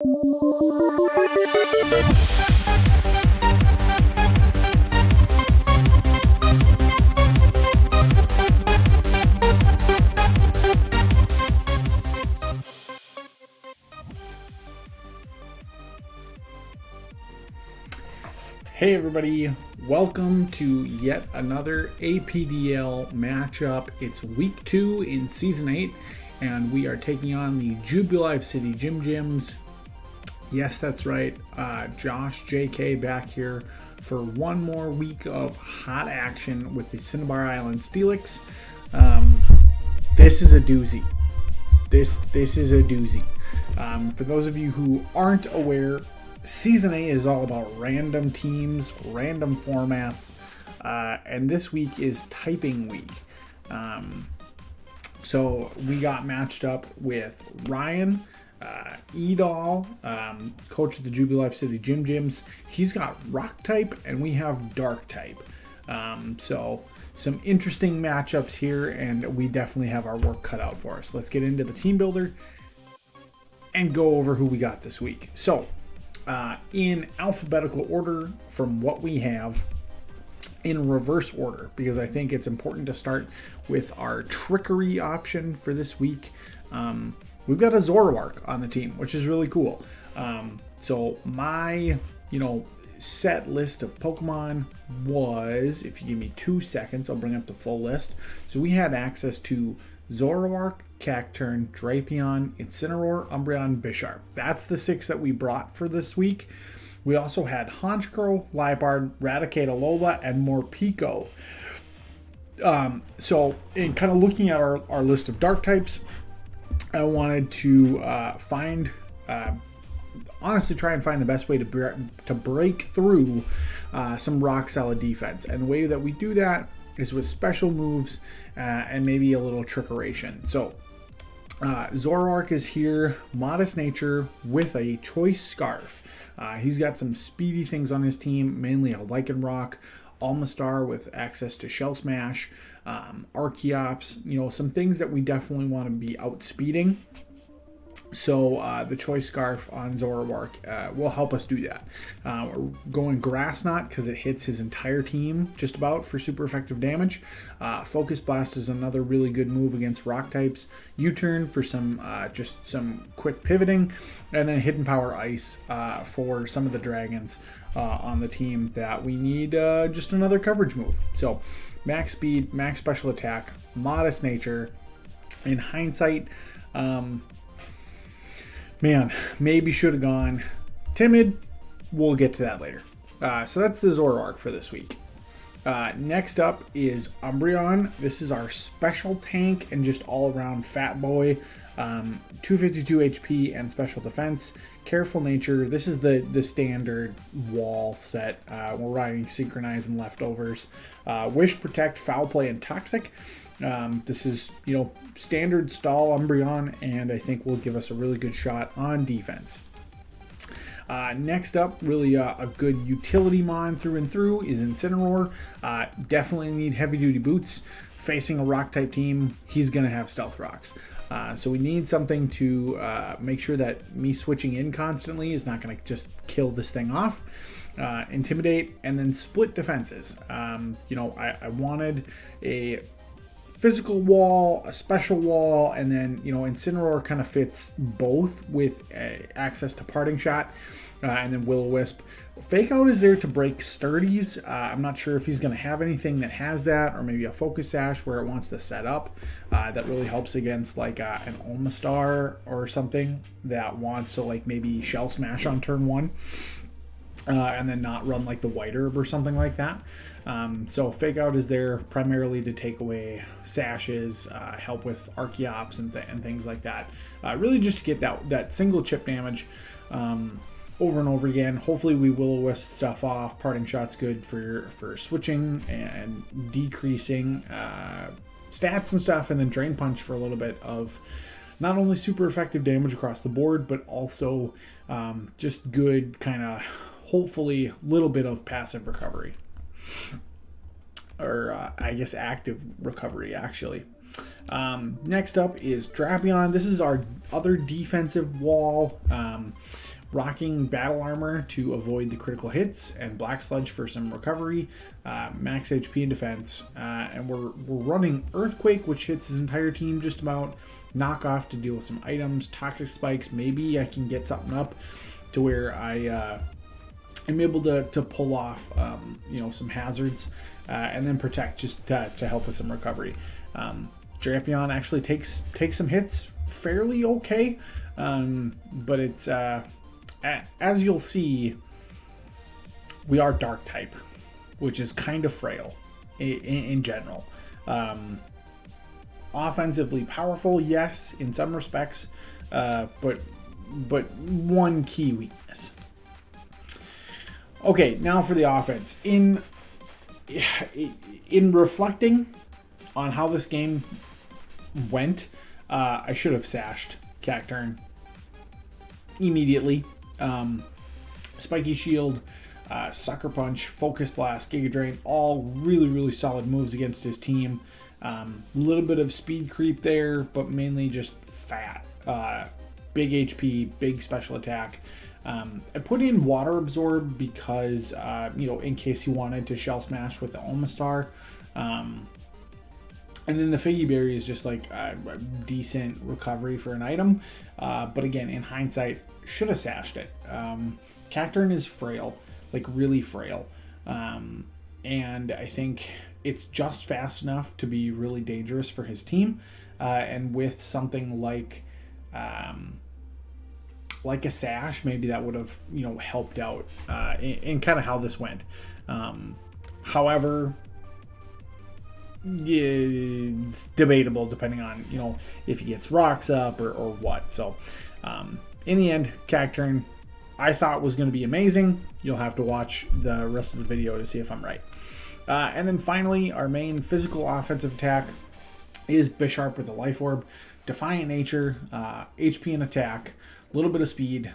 Hey everybody, welcome to yet another APDL matchup. It's week 2 in season 8 and we are taking on the Jubilife City Gym Gyms. Yes, that's right, Josh JK back here for one more week of hot action with the Cinnabar Island Steelix. This is a doozy. This is a doozy. For those of you who aren't aware, Season 8 is all about random teams, random formats, and this week is typing week. So we got matched up with Ryan, EDahl, coach of the Jubilife City Gym Gyms. He's got rock type and we have dark type. So some interesting matchups here, and we definitely have our work cut out for us. Let's get into the team builder and go over who we got this week. So in alphabetical order from what we have, in reverse order, because I think it's important to start with our trickery option for this week. We've got a Zoroark on the team, which is really cool. So my, set list of Pokemon was, if you give me 2 seconds, I'll bring up the full list. So we had access to Zoroark, Cacturne, Drapion, Incineroar, Umbreon, Bisharp. That's the 6 that we brought for this week. We also had Honchkrow, Liepard, Raticate, Alola, and Morpeko. So in kind of looking at our list of dark types, I wanted to honestly try and find the best way to break through some rock solid defense. And the way that we do that is with special moves and maybe a little trickeration. So Zoroark is here, modest nature with a choice scarf. He's got some speedy things on his team, mainly a Lycanroc, Almastar with access to Shell Smash, Archeops, some things that we definitely want to be outspeeding. So the choice scarf on Zoroark will help us do that. We're going Grass Knot because it hits his entire team just about for super effective damage. Focus Blast is another really good move against rock types. U-Turn for some quick pivoting, and then Hidden Power Ice for some of the dragons on the team that we need just another coverage move. So max speed, max special attack, modest nature. In hindsight, maybe should have gone timid. We'll get to that later. So that's the Zoroark for this week. Next up is Umbreon. This is our special tank and just all-around fat boy. 252 HP and special defense. Careful nature. This is the standard wall set. We're riding Synchronize and Leftovers. Wish, Protect, Foul Play, and Toxic. This is, standard stall Umbreon, and I think will give us a really good shot on defense. Next up, really a good utility mon through and through is Incineroar. Definitely need heavy-duty boots. Facing a rock-type team, he's going to have Stealth Rocks. So we need something to make sure that me switching in constantly is not going to just kill this thing off. Intimidate, and then split defenses. I wanted a physical wall, a special wall, and then, Incineroar kind of fits both with access to Parting Shot, and then Will-O-Wisp. Fake Out is there to break Sturdies. I'm not sure if he's going to have anything that has that, or maybe a Focus Sash where it wants to set up. That really helps against like an Almastar or something that wants to maybe Shell Smash on turn 1. And then not run like the White Herb or something like that. So Fake Out is there primarily to take away sashes, help with Archeops and things like that. Really just to get that single chip damage over and over again. Hopefully we Will-O-Wisp stuff off. Parting Shot's good for switching and decreasing stats and stuff. And then Drain Punch for a little bit of not only super effective damage across the board, but also just good kind of, hopefully, little bit of passive recovery. Or, I guess, active recovery, actually. Next up is Drapion. This is our other defensive wall. Rocking battle armor to avoid the critical hits, and Black Sludge for some recovery, max HP and defense. And we're running Earthquake, which hits his entire team just about. Knockoff to deal with some items, Toxic Spikes. Maybe I can get something up to where I am able to pull off some hazards, and then Protect just to help with some recovery. Drapion actually takes some hits fairly okay, but it's as you'll see, we are Dark type, which is kind of frail in general. Offensively powerful, yes, in some respects, but one key weakness. Okay, now for the offense. In reflecting on how this game went, I should have sashed Cacturn immediately. Spiky Shield, Sucker Punch, Focus Blast, Giga Drain, all really solid moves against his team. A little bit of speed creep there, but mainly just fat. Big HP, big special attack. I put in Water Absorb because, in case he wanted to Shell Smash with the Omastar. And then the Figgy Berry is just like a decent recovery for an item. But again, in hindsight, should have sashed it. Cacturn is frail, like really frail. And I think it's just fast enough to be really dangerous for his team. And with something like a sash, maybe that would have, helped out in kind of how this went. However, it's debatable depending on, if he gets rocks up or what. So in the end, Cacturn I thought was going to be amazing. You'll have to watch the rest of the video to see if I'm right. And then finally, our main physical offensive attack is Bisharp with the Life Orb. Defiant Nature, HP and attack, a little bit of speed,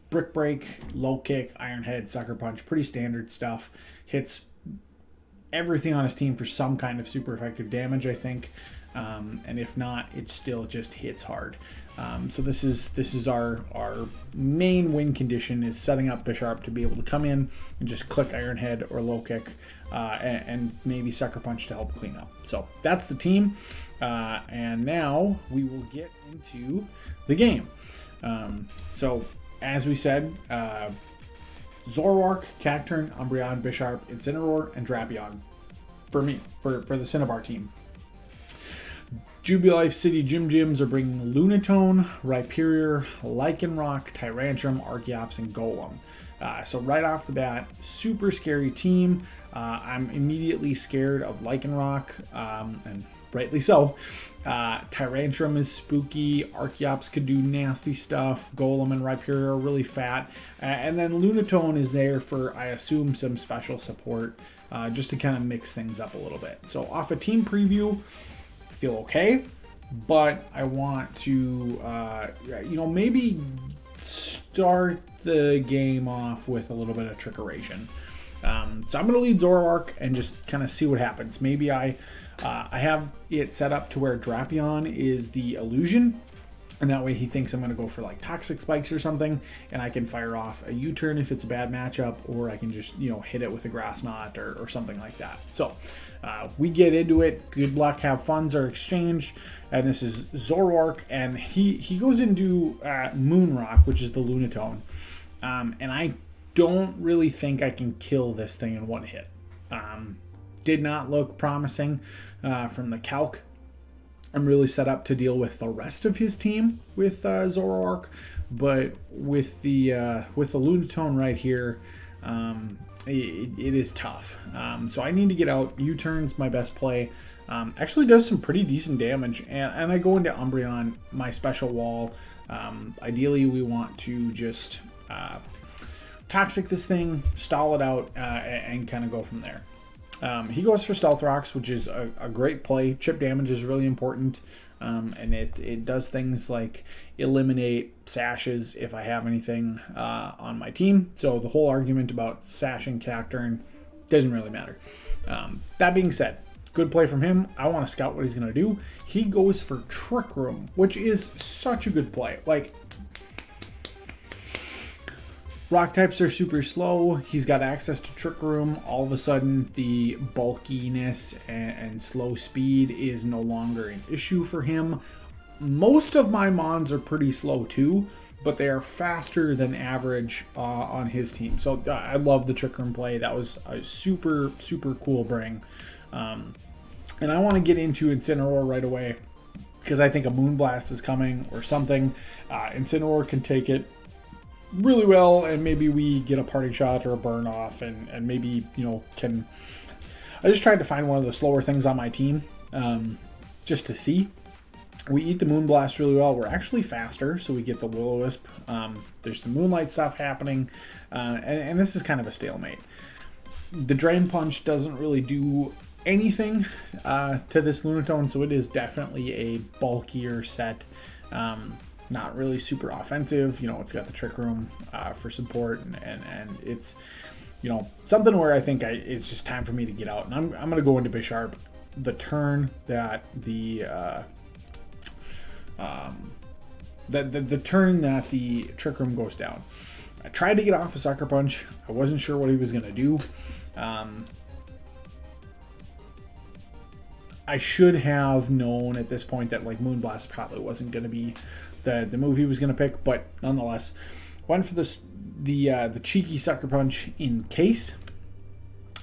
Brick Break, Low Kick, Iron Head, Sucker Punch, pretty standard stuff. Hits everything on his team for some kind of super effective damage, I think. And if not, it still just hits hard. So this is our main win condition, is setting up Bisharp to be able to come in and just click Iron Head or Low Kick, and maybe Sucker Punch to help clean up. So that's the team. And now we will get into the game. So as we said, Zoroark, Cacturn, Umbreon, Bisharp, Incineroar, and Drapion for me, for the Cinnabar team. Jubilife City Gym Gyms are bringing Lunatone, Rhyperior, Lycanroc, Tyrantrum, Archeops, and Golem. So right off the bat, super scary team. I'm immediately scared of Lycanroc, and rightly so. Tyrantrum is spooky. Archeops could do nasty stuff. Golem and Rhyperior are really fat. And then Lunatone is there for, I assume, some special support, just to kind of mix things up a little bit. So off a team preview, I feel okay, but I want to, maybe start the game off with a little bit of trickeration. So I'm going to lead Zoroark and just kind of see what happens. Maybe I have it set up to where Drapion is the illusion, and that way he thinks I'm going to go for like Toxic Spikes or something, and I can fire off a U-turn if it's a bad matchup, or I can just, hit it with a Grass Knot or something like that. So we get into it. Good luck, have funds are exchanged, and this is Zoroark, and he goes into Moonrock, which is the Lunatone, and I don't really think I can kill this thing in one hit. Did not look promising from the calc. I'm really set up to deal with the rest of his team with Zoroark, but with the Lunatone right here, it is tough. So I need to get out. U-turn's my best play. Actually does some pretty decent damage, and I go into Umbreon, my special wall. Ideally, we want to just Toxic this thing, stall it out, and kind of go from there. He goes for Stealth Rocks, which is a great play. Chip damage is really important, and it does things like eliminate sashes if I have anything on my team. So the whole argument about sashing Cacturn doesn't really matter. That being said, good play from him. I want to scout what he's going to do. He goes for Trick Room, which is such a good play. Like, rock types are super slow. He's got access to Trick Room. All of a sudden, the bulkiness and slow speed is no longer an issue for him. Most of my mons are pretty slow too, but they are faster than average on his team. So I love the Trick Room play. That was a super, super cool bring. And I want to get into Incineroar right away because I think a Moonblast is coming or something. Incineroar can take it really well, and maybe we get a parting shot or a burn off, and maybe, you know, can... I just tried to find one of the slower things on my team just to see. We eat the Moonblast really well. We're actually faster, so we get the Will-O-Wisp. There's some Moonlight stuff happening, and this is kind of a stalemate. The Drain Punch doesn't really do anything to this Lunatone, so it is definitely a bulkier set. Not really super offensive. You know, it's got the Trick Room for support, and it's, you know, something where I think it's just time for me to get out. And I'm going to go into Bisharp the turn that the turn that the Trick Room goes down. I tried to get off a Sucker Punch. I wasn't sure what he was going to do. I should have known at this point that, like, Moonblast probably wasn't going to be the move he was going to pick, but nonetheless, went for the cheeky Sucker Punch in case,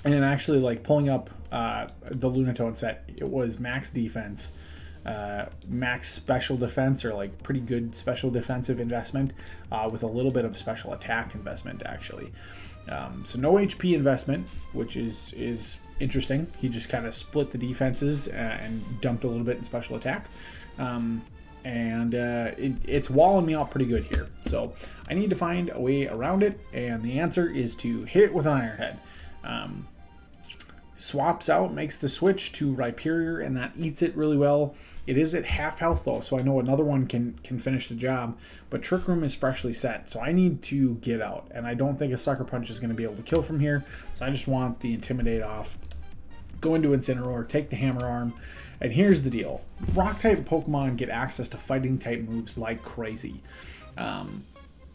and then actually, like, pulling up the Lunatone set. It was max defense, max special defense, or like pretty good special defensive investment with a little bit of special attack investment actually. So no HP investment, which is interesting. He just kind of split the defenses and dumped a little bit in special attack. It's walling me out pretty good here. So I need to find a way around it, and the answer is to hit it with an Iron Head. Swaps out, makes the switch to Rhyperior, and that eats it really well. It is at half health though, so I know another one can finish the job, but Trick Room is freshly set, so I need to get out, and I don't think a Sucker Punch is going to be able to kill from here, so I just want the Intimidate off. Go into Incineroar, take the Hammer Arm, and here's the deal. Rock-type Pokemon get access to Fighting-type moves like crazy.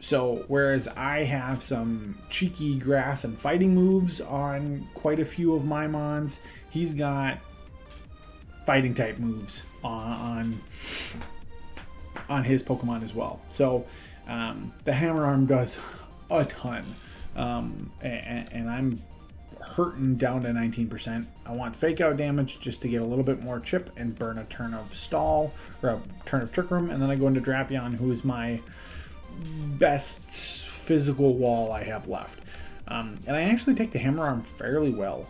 So whereas I have some cheeky grass and fighting moves on quite a few of my mons, he's got fighting type moves on his Pokemon as well. So the Hammer Arm does a ton, and I'm hurting down to 19%. I want Fake Out damage just to get a little bit more chip and burn a turn of Stall or a turn of Trick Room, and then I go into Drapion, who is my best physical wall I have left. And I actually take the Hammer Arm fairly well.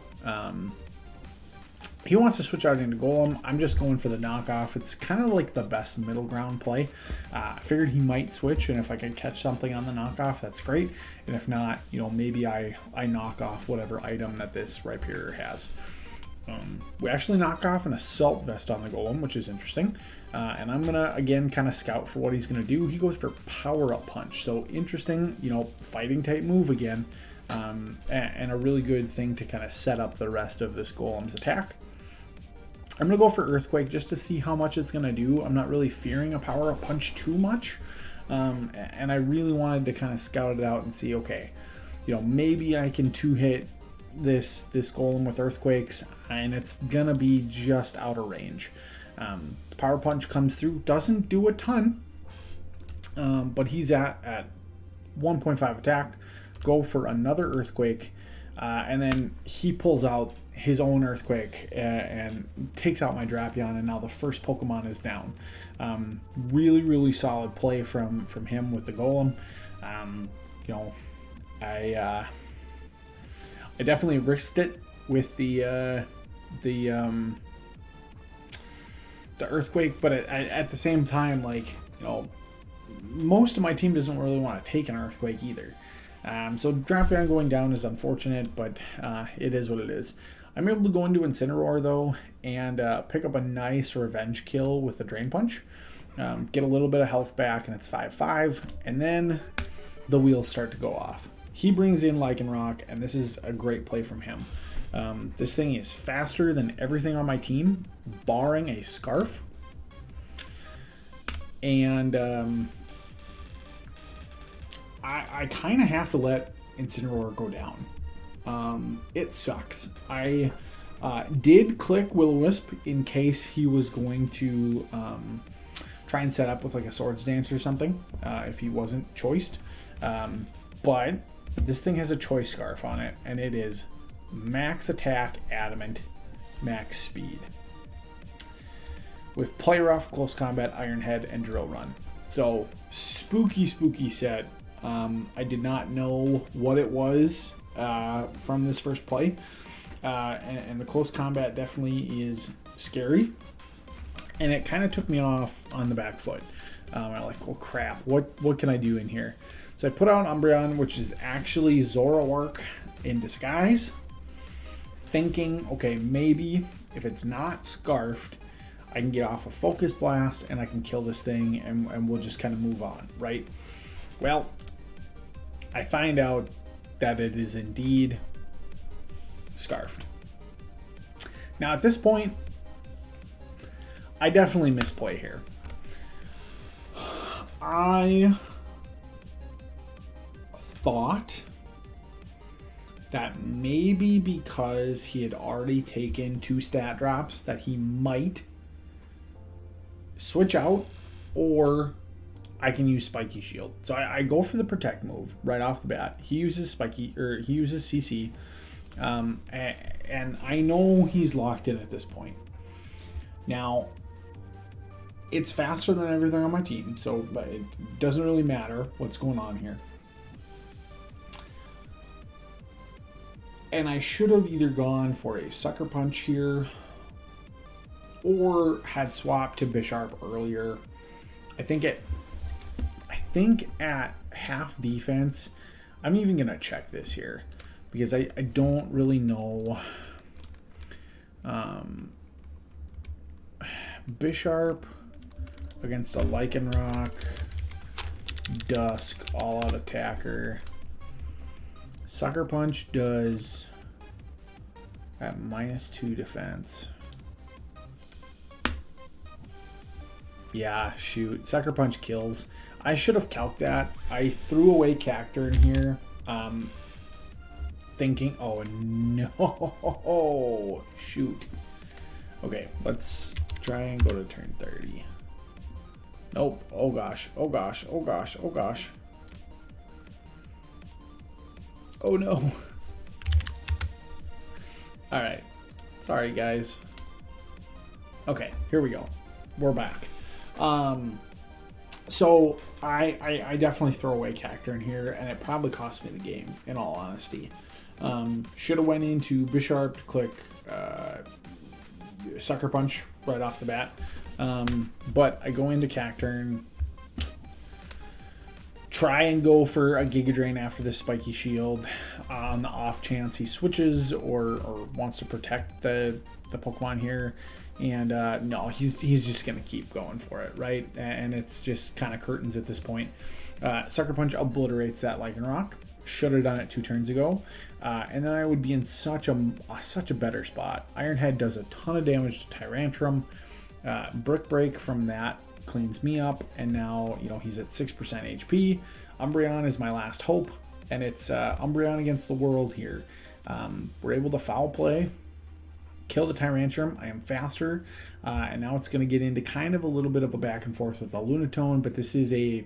He wants to switch out into Golem. I'm just going for the knockoff. It's kind of like the best middle ground play. I figured he might switch, and if I can catch something on the knockoff, that's great. And if not, you know, maybe I knock off whatever item that this Rhyperior has. We actually knock off an Assault Vest on the Golem, which is interesting. And I'm going to, again, kind of scout for what he's going to do. He goes for Power Up Punch. So interesting, you know, fighting type move again. And a really good thing to kind of set up the rest of this Golem's attack. I'm going to go for Earthquake just to see how much it's going to do. I'm not really fearing a Power Up Punch too much. And I really wanted to kind of scout it out and see, okay, you know, maybe I can two-hit this Golem with Earthquakes, and it's going to be just out of range. Power Punch comes through, doesn't do a ton, but he's at 1.5 attack. Go for another Earthquake, and then he pulls out his own Earthquake and takes out my Drapion, and now the first Pokemon is down. Really, really solid play from him with the Golem. You know, I definitely risked it with the Earthquake, but at the same time, like, you know, most of my team doesn't really want to take an Earthquake either. So Drapion going down is unfortunate, but it is what it is. I'm able to go into Incineroar though and pick up a nice revenge kill with the Drain Punch. Get a little bit of health back, and it's 5-5, and then the wheels start to go off. He brings in Lycanroc, and this is a great play from him. This thing is faster than everything on my team, barring a scarf. And I kind of have to let Cinnabar go down. It sucks. I did click Will-O-Wisp in case he was going to try and set up with like a Swords Dance or something, if he wasn't choiced. But this thing has a choice scarf on it, and it is max attack, adamant, max speed. With Play Rough, Close Combat, Iron Head, and Drill Run. So, spooky set. I did not know what it was from this first play. And the Close Combat definitely is scary. And it kind of took me off on the back foot. I'm like, oh crap, what can I do in here? So I put out Umbreon, which is actually Zoroark in disguise. Thinking, okay, maybe if it's not scarfed, I can get off a Focus Blast and I can kill this thing and we'll just kind of move on, right? Well, I find out that it is indeed scarfed. Now at this point, I definitely misplay here. I thought that maybe because he had already taken 2 stat drops that he might switch out, or I can use Spiky Shield. So I go for the Protect move right off the bat. He uses he uses CC, and I know he's locked in at this point. Now, it's faster than everything on my team, so it doesn't really matter what's going on here. And I should have either gone for a Sucker Punch here or had swapped to Bisharp earlier. I think at half defense, I'm even going to check this here because I don't really know. Bisharp against a Lycanroc, Dusk, all-out attacker. Sucker Punch does at -2 defense. Yeah, shoot. Sucker Punch kills. I should have calced that. I threw away Cactur in here, thinking, oh no, shoot. Okay, let's try and go to turn 30. Nope. Oh gosh. Oh gosh. Oh gosh. Oh gosh. Oh no. Alright. Sorry guys. Okay, here we go. We're back. So I definitely throw away Cactur in here, and it probably cost me the game, in all honesty. Should have went into Bisharp to click Sucker Punch right off the bat. But I go into Cactur and try and go for a Giga Drain after this Spiky Shield on the off chance he switches or wants to protect the Pokemon here. And no, he's just going to keep going for it, right? And it's just kind of curtains at this point. Sucker Punch obliterates that Lycanroc. Should have done it 2 turns ago. And then I would be in such a better spot. Iron Head does a ton of damage to Tyrantrum. Brick Break from that cleans me up, and now he's at 6% HP. Umbreon is my last hope, and it's Umbreon against the world here. We're able to foul play, kill the Tyrantrum. I am faster, and now it's going to get into kind of a little bit of a back and forth with the Lunatone, but this is a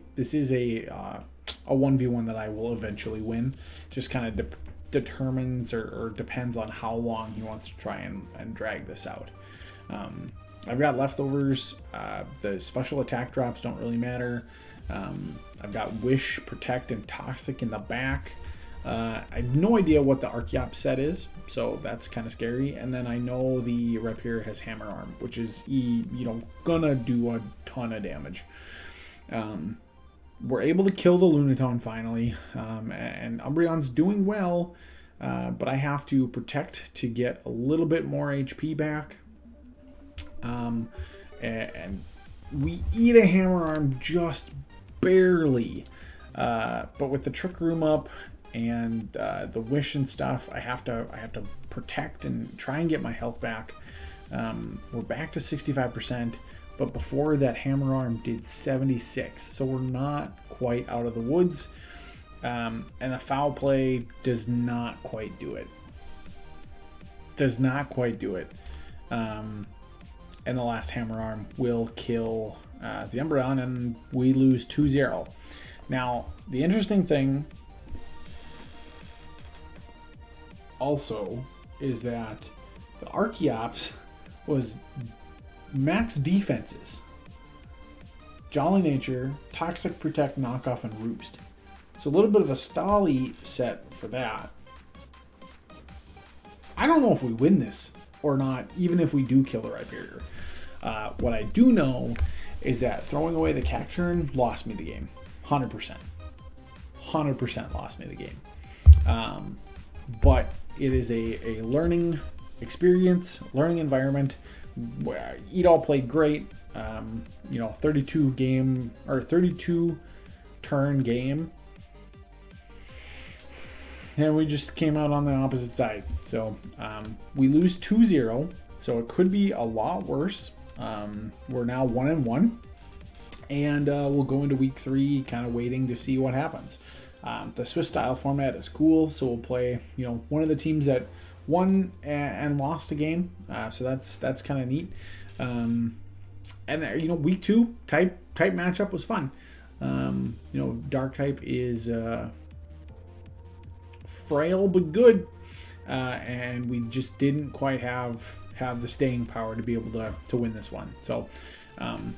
1v1 that I will eventually win. Just kind of determines or depends on how long he wants to try and drag this out. I've got leftovers. The special attack drops don't really matter. I've got Wish, Protect, and Toxic in the back. I have no idea what the Archeop set is, so that's kind of scary. And then I know the rep here has Hammer Arm, which is gonna do a ton of damage. We're able to kill the Lunatone finally, and Umbreon's doing well, but I have to Protect to get a little bit more HP back. And we eat a Hammer Arm just barely, but with the Trick Room up and the wish and stuff, I have to protect and try and get my health back. We're back to 65%, but before that hammer arm did 76, so we're not quite out of the woods. And the foul play does not quite do it. Does not quite do it. And the last hammer arm will kill the Umbreon, and we lose 2-0. Now, the interesting thing also is that the Archeops was max defenses. Jolly Nature, Toxic Protect, Knockoff, and Roost. So a little bit of a stally set for that. I don't know if we win this or not, even if we do kill the Rhyperior. What I do know is that throwing away the Cacturn lost me the game. 100%. 100% lost me the game. But it is a learning experience, learning environment. EDahl played great. 32 turn game. And we just came out on the opposite side. So we lose 2-0. So it could be a lot worse. We're now 1-1. And we'll go into week 3 kind of waiting to see what happens. The Swiss style format is cool. So we'll play, one of the teams that won and lost a game. So that's kind of neat. And week 2 type matchup was fun. Dark type is frail but good, and we just didn't quite have the staying power to be able to win this one. So don't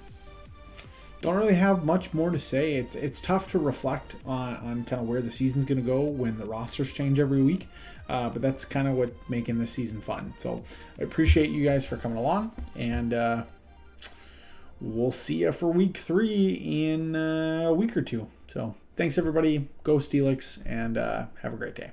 really have much more to say. It's tough to reflect on kind of where the season's going to go when the rosters change every week, but that's kind of what making this season fun. So I appreciate you guys for coming along, and we'll see you for week 3 in a week or 2. So thanks everybody. Go Steelix, and have a great day.